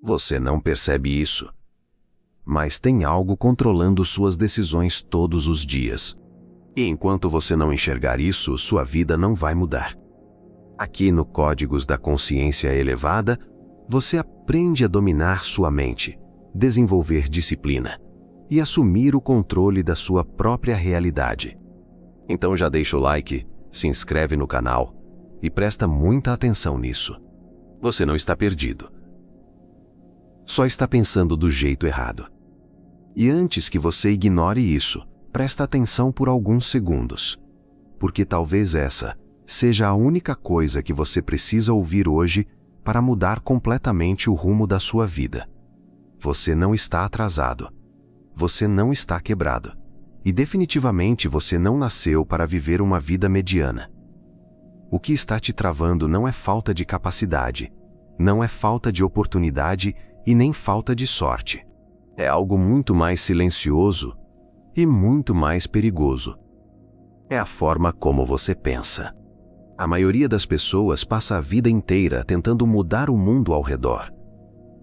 Você não percebe isso, mas tem algo controlando suas decisões todos os dias. E enquanto você não enxergar isso, sua vida não vai mudar. Aqui no Códigos da Consciência Elevada, você aprende a dominar sua mente, desenvolver disciplina e assumir o controle da sua própria realidade. Então já deixa o like, se inscreve no canal e presta muita atenção nisso. Você não está perdido. Só está pensando do jeito errado. E antes que você ignore isso, presta atenção por alguns segundos, porque talvez essa seja a única coisa que você precisa ouvir hoje para mudar completamente o rumo da sua vida. Você não está atrasado. Você não está quebrado. E definitivamente você não nasceu para viver uma vida mediana. O que está te travando não é falta de capacidade, não é falta de oportunidade e nem falta de sorte. É algo muito mais silencioso e muito mais perigoso. É a forma como você pensa. A maioria das pessoas passa a vida inteira tentando mudar o mundo ao redor.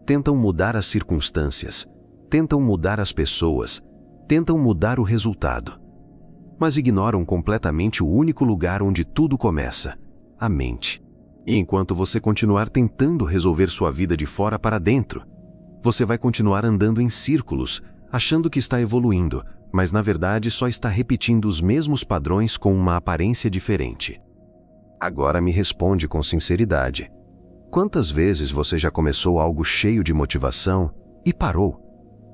Tentam mudar as circunstâncias, tentam mudar as pessoas, tentam mudar o resultado. Mas ignoram completamente o único lugar onde tudo começa, a mente. E enquanto você continuar tentando resolver sua vida de fora para dentro, você vai continuar andando em círculos, achando que está evoluindo, mas na verdade só está repetindo os mesmos padrões com uma aparência diferente. Agora me responde com sinceridade. Quantas vezes você já começou algo cheio de motivação e parou?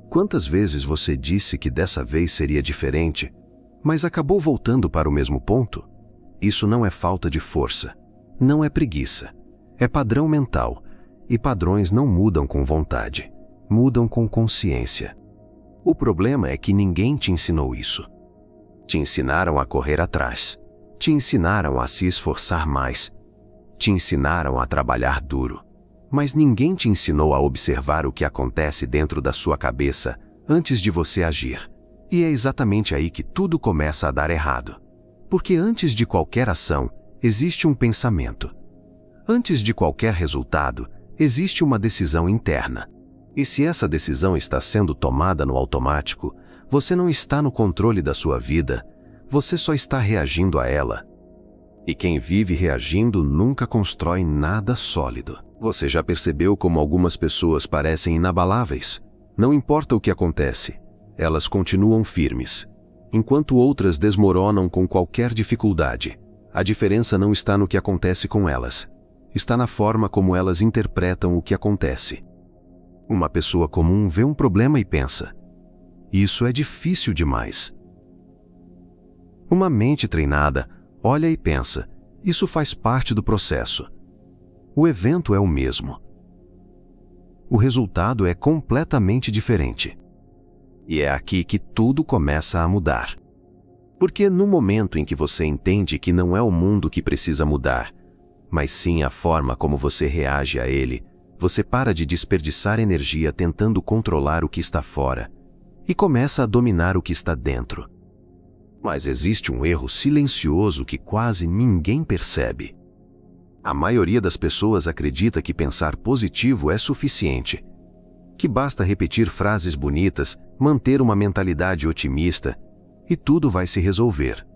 Quantas vezes você disse que dessa vez seria diferente, mas acabou voltando para o mesmo ponto? Isso não é falta de força, não é preguiça, é padrão mental, e padrões não mudam com vontade, mudam com consciência. O problema é que ninguém te ensinou isso. Te ensinaram a correr atrás, te ensinaram a se esforçar mais, te ensinaram a trabalhar duro, mas ninguém te ensinou a observar o que acontece dentro da sua cabeça antes de você agir. E é exatamente aí que tudo começa a dar errado. Porque antes de qualquer ação, existe um pensamento. Antes de qualquer resultado, existe uma decisão interna. E se essa decisão está sendo tomada no automático, você não está no controle da sua vida, você só está reagindo a ela. E quem vive reagindo nunca constrói nada sólido. Você já percebeu como algumas pessoas parecem inabaláveis? Não importa o que acontece, elas continuam firmes, enquanto outras desmoronam com qualquer dificuldade. A diferença não está no que acontece com elas, está na forma como elas interpretam o que acontece. Uma pessoa comum vê um problema e pensa: isso é difícil demais. Uma mente treinada olha e pensa: isso faz parte do processo. O evento é o mesmo. O resultado é completamente diferente. E é aqui que tudo começa a mudar. Porque no momento em que você entende que não é o mundo que precisa mudar, mas sim a forma como você reage a ele, você para de desperdiçar energia tentando controlar o que está fora e começa a dominar o que está dentro. Mas existe um erro silencioso que quase ninguém percebe. A maioria das pessoas acredita que pensar positivo é suficiente, que basta repetir frases bonitas, manter uma mentalidade otimista e tudo vai se resolver.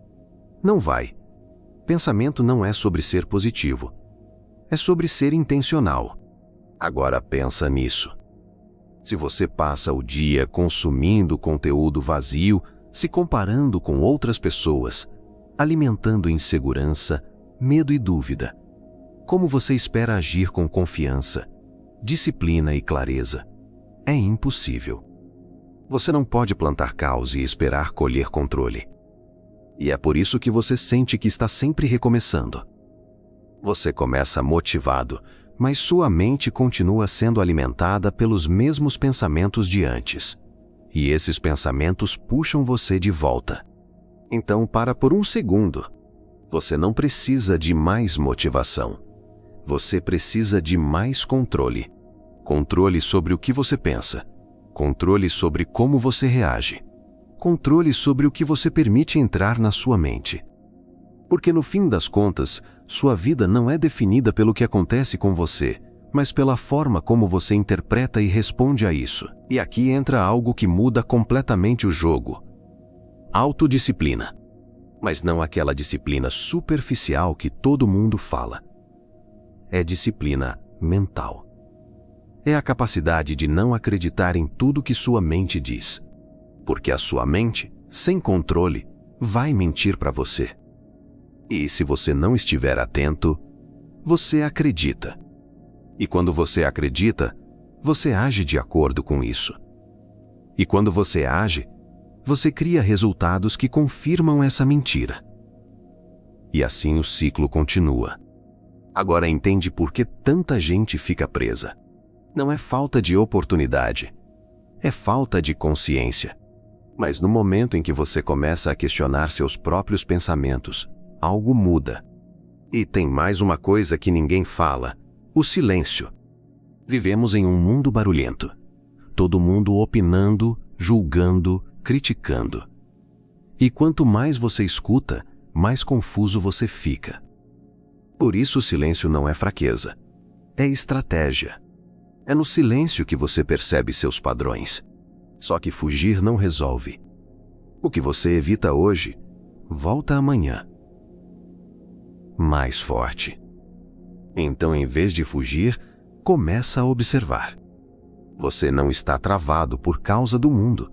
Não vai. Pensamento não é sobre ser positivo. É sobre ser intencional. Agora pensa nisso. Se você passa o dia consumindo conteúdo vazio, se comparando com outras pessoas, alimentando insegurança, medo e dúvida, como você espera agir com confiança, disciplina e clareza? É impossível. Você não pode plantar caos e esperar colher controle. E é por isso que você sente que está sempre recomeçando. Você começa motivado, mas sua mente continua sendo alimentada pelos mesmos pensamentos de antes. E esses pensamentos puxam você de volta. Então para por um segundo. Você não precisa de mais motivação. Você precisa de mais controle. Controle sobre o que você pensa. Controle sobre como você reage. Controle sobre o que você permite entrar na sua mente. Porque no fim das contas, sua vida não é definida pelo que acontece com você, mas pela forma como você interpreta e responde a isso. E aqui entra algo que muda completamente o jogo: autodisciplina. Mas não aquela disciplina superficial que todo mundo fala. É disciplina mental. É a capacidade de não acreditar em tudo que sua mente diz. Porque a sua mente, sem controle, vai mentir para você. E se você não estiver atento, você acredita. E quando você acredita, você age de acordo com isso. E quando você age, você cria resultados que confirmam essa mentira. E assim o ciclo continua. Agora entende por que tanta gente fica presa. Não é falta de oportunidade, é falta de consciência. Mas no momento em que você começa a questionar seus próprios pensamentos, algo muda. E tem mais uma coisa que ninguém fala: o silêncio. Vivemos em um mundo barulhento. Todo mundo opinando, julgando, criticando. E quanto mais você escuta, mais confuso você fica. Por isso o silêncio não é fraqueza, é estratégia. É no silêncio que você percebe seus padrões. Só que fugir não resolve. O que você evita hoje, volta amanhã. Mais forte. Então, em vez de fugir, começa a observar. Você não está travado por causa do mundo.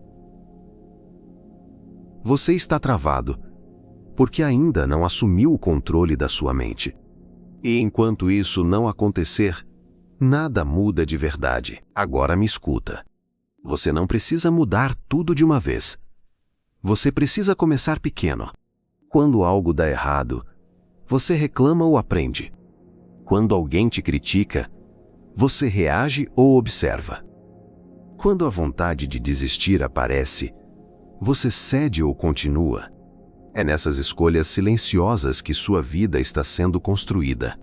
Você está travado porque ainda não assumiu o controle da sua mente. E enquanto isso não acontecer, nada muda de verdade. Agora me escuta. Você não precisa mudar tudo de uma vez. Você precisa começar pequeno. Quando algo dá errado, você reclama ou aprende. Quando alguém te critica, você reage ou observa. Quando a vontade de desistir aparece, você cede ou continua. É nessas escolhas silenciosas que sua vida está sendo construída.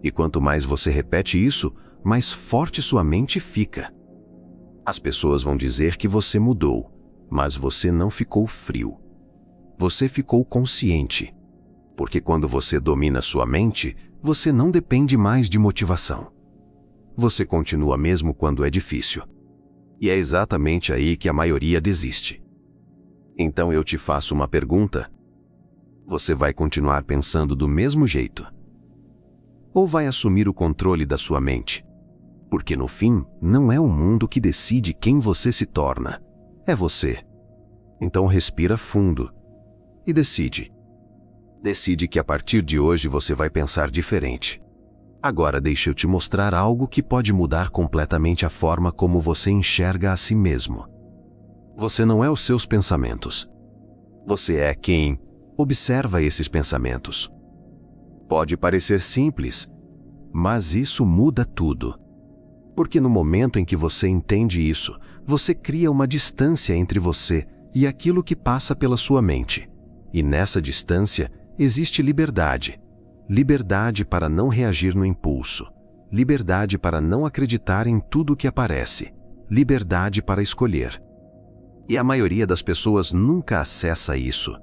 E quanto mais você repete isso, mais forte sua mente fica. As pessoas vão dizer que você mudou, mas você não ficou frio. Você ficou consciente. Porque quando você domina sua mente, você não depende mais de motivação. Você continua mesmo quando é difícil. E é exatamente aí que a maioria desiste. Então eu te faço uma pergunta. Você vai continuar pensando do mesmo jeito? Ou vai assumir o controle da sua mente? Porque no fim, não é o mundo que decide quem você se torna. É você. Então respira fundo e decide. Decide que a partir de hoje você vai pensar diferente. Agora deixa eu te mostrar algo que pode mudar completamente a forma como você enxerga a si mesmo. Você não é os seus pensamentos. Você é quem observa esses pensamentos. Pode parecer simples, mas isso muda tudo. Porque no momento em que você entende isso, você cria uma distância entre você e aquilo que passa pela sua mente. E nessa distância existe liberdade. Liberdade para não reagir no impulso. Liberdade para não acreditar em tudo que aparece. Liberdade para escolher. E a maioria das pessoas nunca acessa isso,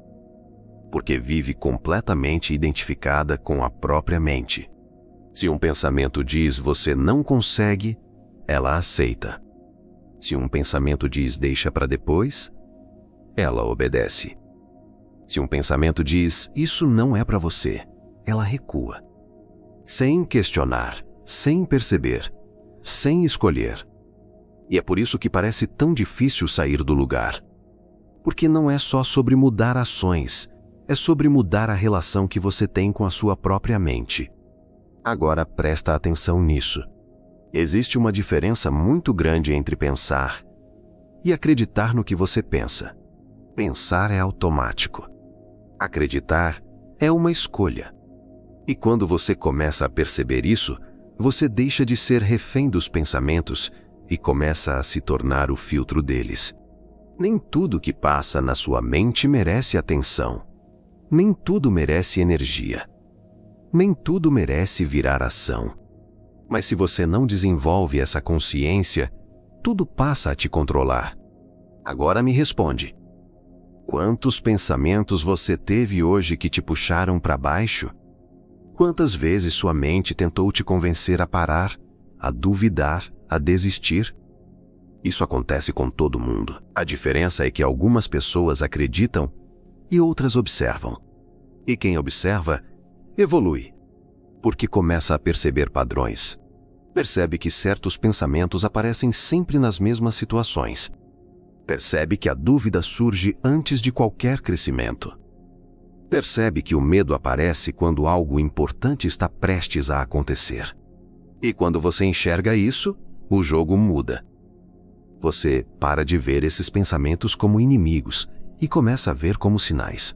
porque vive completamente identificada com a própria mente. Se um pensamento diz você não consegue, ela aceita. Se um pensamento diz deixa para depois, ela obedece. Se um pensamento diz isso não é para você, ela recua. Sem questionar, sem perceber, sem escolher. E é por isso que parece tão difícil sair do lugar. Porque não é só sobre mudar ações, é sobre mudar a relação que você tem com a sua própria mente. Agora presta atenção nisso. Existe uma diferença muito grande entre pensar e acreditar no que você pensa. Pensar é automático. Acreditar é uma escolha. E quando você começa a perceber isso, você deixa de ser refém dos pensamentos e começa a se tornar o filtro deles. Nem tudo que passa na sua mente merece atenção. Nem tudo merece energia. Nem tudo merece virar ação. Mas se você não desenvolve essa consciência, tudo passa a te controlar. Agora me responde. Quantos pensamentos você teve hoje que te puxaram para baixo? Quantas vezes sua mente tentou te convencer a parar, a duvidar, a desistir. Isso acontece com todo mundo. A diferença é que algumas pessoas acreditam e outras observam. E quem observa, evolui, porque começa a perceber padrões. Percebe que certos pensamentos aparecem sempre nas mesmas situações. Percebe que a dúvida surge antes de qualquer crescimento. Percebe que o medo aparece quando algo importante está prestes a acontecer. E quando você enxerga isso, o jogo muda. Você para de ver esses pensamentos como inimigos e começa a ver como sinais.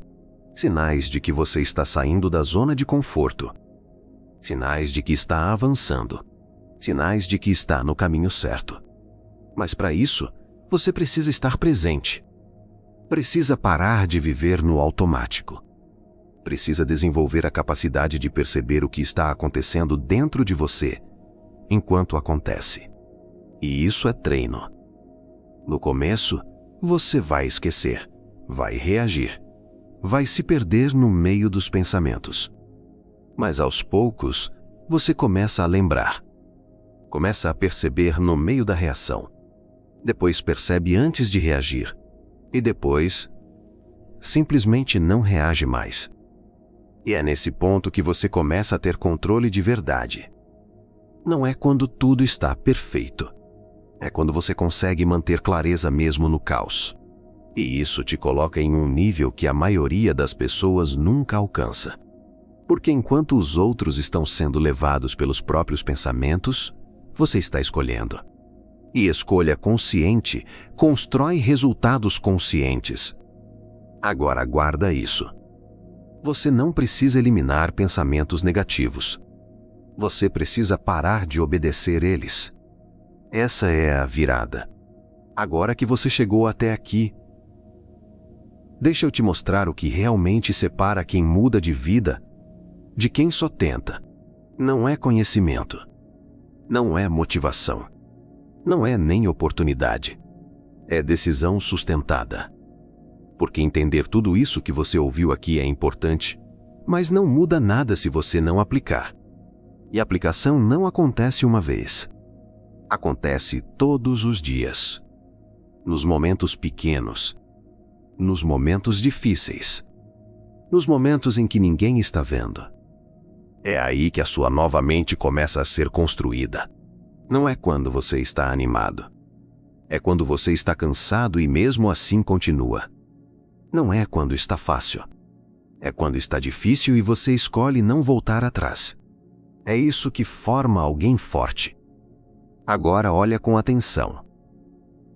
Sinais de que você está saindo da zona de conforto. Sinais de que está avançando. Sinais de que está no caminho certo. Mas para isso, você precisa estar presente. Precisa parar de viver no automático. Precisa desenvolver a capacidade de perceber o que está acontecendo dentro de você, enquanto acontece. E isso é treino. No começo, você vai esquecer, vai reagir, vai se perder no meio dos pensamentos. Mas aos poucos, você começa a lembrar. Começa a perceber no meio da reação. Depois percebe antes de reagir. E depois, simplesmente não reage mais. E é nesse ponto que você começa a ter controle de verdade. Não é quando tudo está perfeito. É quando você consegue manter clareza mesmo no caos. E isso te coloca em um nível que a maioria das pessoas nunca alcança. Porque enquanto os outros estão sendo levados pelos próprios pensamentos, você está escolhendo. E escolha consciente constrói resultados conscientes. Agora guarda isso. Você não precisa eliminar pensamentos negativos. Você precisa parar de obedecer eles. Essa é a virada. Agora que você chegou até aqui, deixa eu te mostrar o que realmente separa quem muda de vida de quem só tenta. Não é conhecimento. Não é motivação. Não é nem oportunidade. É decisão sustentada. Porque entender tudo isso que você ouviu aqui é importante, mas não muda nada se você não aplicar. E a aplicação não acontece uma vez. Acontece todos os dias. Nos momentos pequenos. Nos momentos difíceis. Nos momentos em que ninguém está vendo. É aí que a sua nova mente começa a ser construída. Não é quando você está animado. É quando você está cansado e mesmo assim continua. Não é quando está fácil. É quando está difícil e você escolhe não voltar atrás. É isso que forma alguém forte. Agora olha com atenção.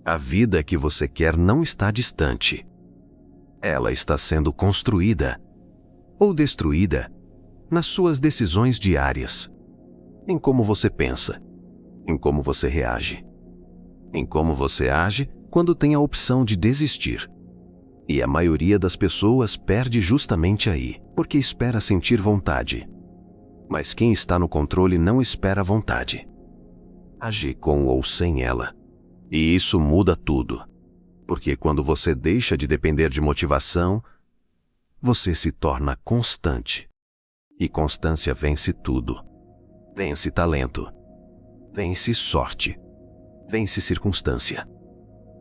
A vida que você quer não está distante. Ela está sendo construída ou destruída nas suas decisões diárias. Em como você pensa. Em como você reage. Em como você age quando tem a opção de desistir. E a maioria das pessoas perde justamente aí, porque espera sentir vontade. Mas quem está no controle não espera vontade. Age com ou sem ela. E isso muda tudo. Porque quando você deixa de depender de motivação, você se torna constante. E constância vence tudo. Vence talento. Vence sorte. Vence circunstância.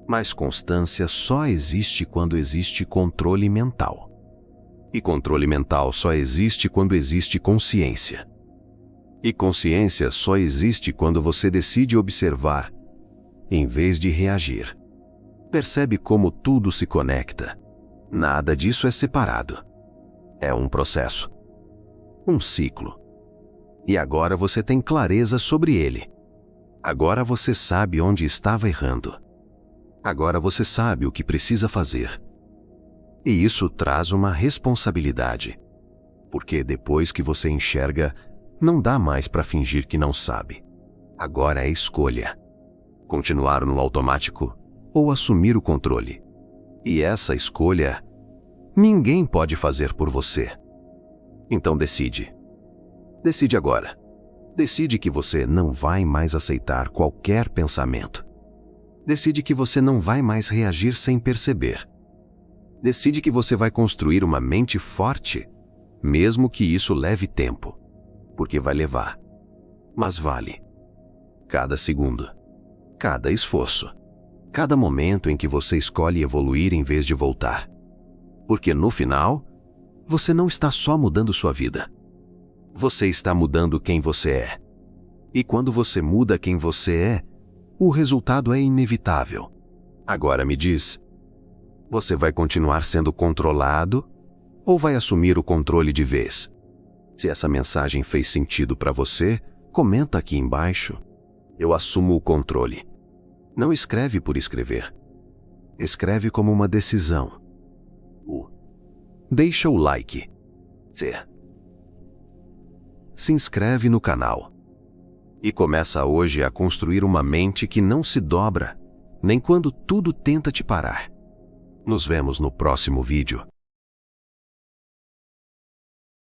Mas constância só existe quando existe controle mental. E controle mental só existe quando existe consciência. E consciência só existe quando você decide observar, em vez de reagir. Percebe como tudo se conecta. Nada disso é separado. É um processo. Um ciclo. E agora você tem clareza sobre ele. Agora você sabe onde estava errando. Agora você sabe o que precisa fazer. E isso traz uma responsabilidade. Porque depois que você enxerga, não dá mais para fingir que não sabe. Agora é escolha. Continuar no automático ou assumir o controle. E essa escolha, ninguém pode fazer por você. Então decide. Decide agora. Decide que você não vai mais aceitar qualquer pensamento. Decide que você não vai mais reagir sem perceber. Decide que você vai construir uma mente forte, mesmo que isso leve tempo. Porque vai levar. Mas vale. Cada segundo, cada esforço, cada momento em que você escolhe evoluir em vez de voltar. Porque no final, você não está só mudando sua vida. Você está mudando quem você é. E quando você muda quem você é, o resultado é inevitável. Agora me diz, você vai continuar sendo controlado ou vai assumir o controle de vez? Se essa mensagem fez sentido para você, comenta aqui embaixo. Eu assumo o controle. Não escreve por escrever. Escreve como uma decisão. Deixa o like. Se inscreve no canal. E começa hoje a construir uma mente que não se dobra, nem quando tudo tenta te parar. Nos vemos no próximo vídeo.